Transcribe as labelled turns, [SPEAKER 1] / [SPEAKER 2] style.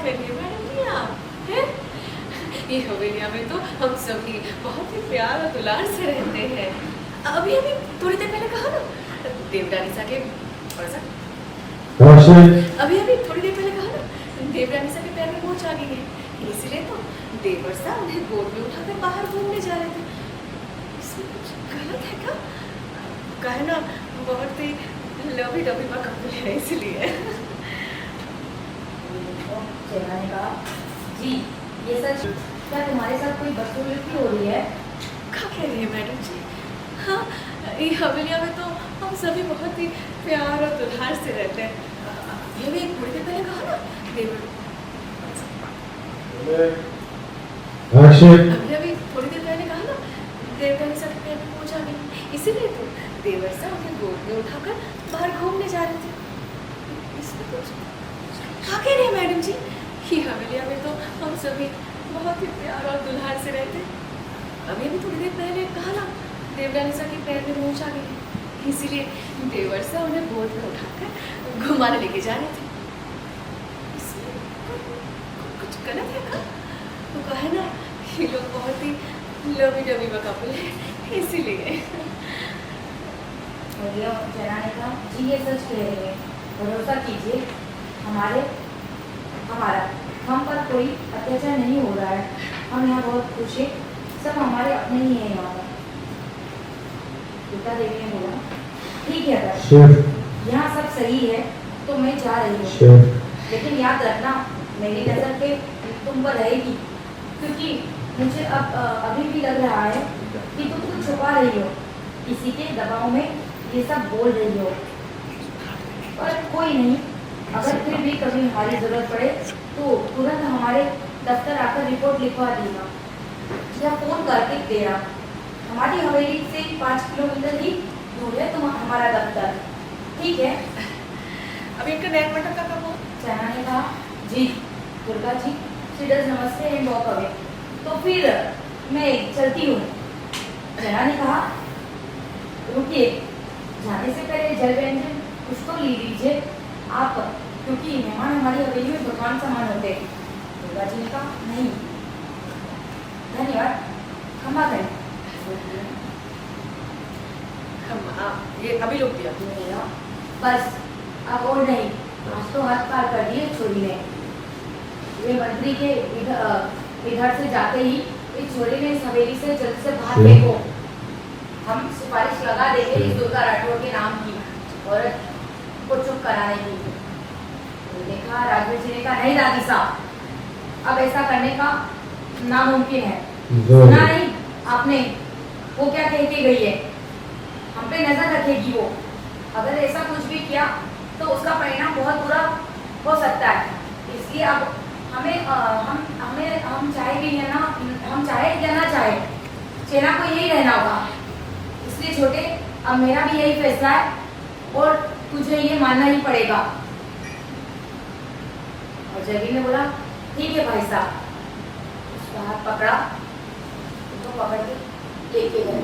[SPEAKER 1] कर रही है मैडम जी आप हैं? ये हवेलिया में तो हम सभी बहुत ही प्यार और दुलार से रहते हैं। अभी अभी थोड़ी देर पहले कहा ना देवरानी सा के थोड़ा सा अभी अभी थोड़ी देर पहले कहा ना देवरानी सा के पैर में मोच आ गई है, इसीलिए तो देवर सा उन्हें गोद में उठाकर बाहर घूमने जा रहे थे। इसमें कुछ गलत है क्या? कहे ना बहुत ही लवी डबी का कपल है इसलिए।
[SPEAKER 2] ने कहा जी ये सच क्या तुम्हारे साथ कोई बदसलूकी हो रही है?
[SPEAKER 1] क्या कह रही है मैडम जी? हाँ, ये हवेलिया में तो हम सभी बहुत ही प्यार और दुलार से रहते हैं। ये भी थोड़ी देर पहले कहा ना देवर अभी थोड़ी देर पहले कहा ना देवरानी सा के पैर में मोच आ गई, इसीलिए तो देवर सा उन्हें गोद में उठाकर बाहर घूमने जा रहे थे। इसमें कुछ क्या कह रही है मैडम जी? ये हवेलिया में तो हम सभी बहुत ही प्यार और दुलार से रहते हैं। अभी अभी थोड़ी देर पहले कहा ना देवरानी सा के पैर में मोच आ गई, इसीलिए देवर सा उन्हें गोद में उठाकर घुमाने लेके जा रहे थे। इसमें कुछ गलत है क्या? तो कहे ना ये लोग बहुत ही लवी डबी का कपल है इसीलिए।
[SPEAKER 2] जना ने कहा जी ये सच कह रही है, भरोसा कीजिए हमारा हम पर कोई अत्याचार नहीं हो रहा है, हम यहाँ बहुत खुश हैं, सब हमारे अपने ही हैं यहाँ पर। सीता देवी ने बोला ठीक है अगर यहाँ सब सही है तो मैं जा रही हूँ, लेकिन याद रखना मेरी नजर पे तुम पर रहेगी, क्योंकि मुझे अब अभी भी लग रहा है कि तुम कुछ छुपा रही हो, किसी के दबाव में ये सब बोल रही हो। पर कोई नहीं, अगर फिर भी कभी हमारी जरूरत पड़े तो तुरंत हमारे दफ्तर आकर रिपोर्ट लिखवा देना या फोन करके देना। हमारी हवेली से 5 किलोमीटर ही दूर है तुम हमारा दफ्तर, ठीक है?
[SPEAKER 1] अभी इनका नैन मटर का कब हो?
[SPEAKER 2] चना ने कहा जी दुर्गा जी शी डज नमस्ते एंड वॉक अवे, तो फिर मैं चलती हूँ। चना ने कहा रुकिए, जाने से पहले जल व्यंजन कुछ तो ले लीजिए आप, क्योंकि मेहमान हमारी हवेली में भगवान समान होते हैं। दुर्गा जी ने कहा नहीं धन्यवाद, क्षमा करें।
[SPEAKER 1] ये अभी लोग दिया
[SPEAKER 2] बस अब और नहीं, आज तो हाथ पार कर दिए छोरी ने। ये मंत्री के इधर से जाते ही इस छोरी ने इस हवेली से जल्द से बाहर फेंको। हम सिफारिश लगा देंगे इस दुर्गा राठौर के नाम की औरत को चुप कराने की। देखा राजवीर जी ने कहा नहीं दादी साहब, अब ऐसा करने का नामुमकिन है। सुना नहीं आपने वो क्या कह के गई है? हम पे नजर रखेगी वो, अगर ऐसा कुछ भी किया तो उसका परिणाम बहुत बुरा हो सकता है। इसलिए अब हम चाहे भी है ना, हम चाहे या ना चाहे चेना को यही रहना होगा। इसलिए छोटे अब मेरा भी यही फैसला है और तुझे ये मानना ही पड़ेगा। और जगी ने बोला ठीक है भाई साहब, उसका हाथ पकड़ा, उसको पकड़ के लेके गए।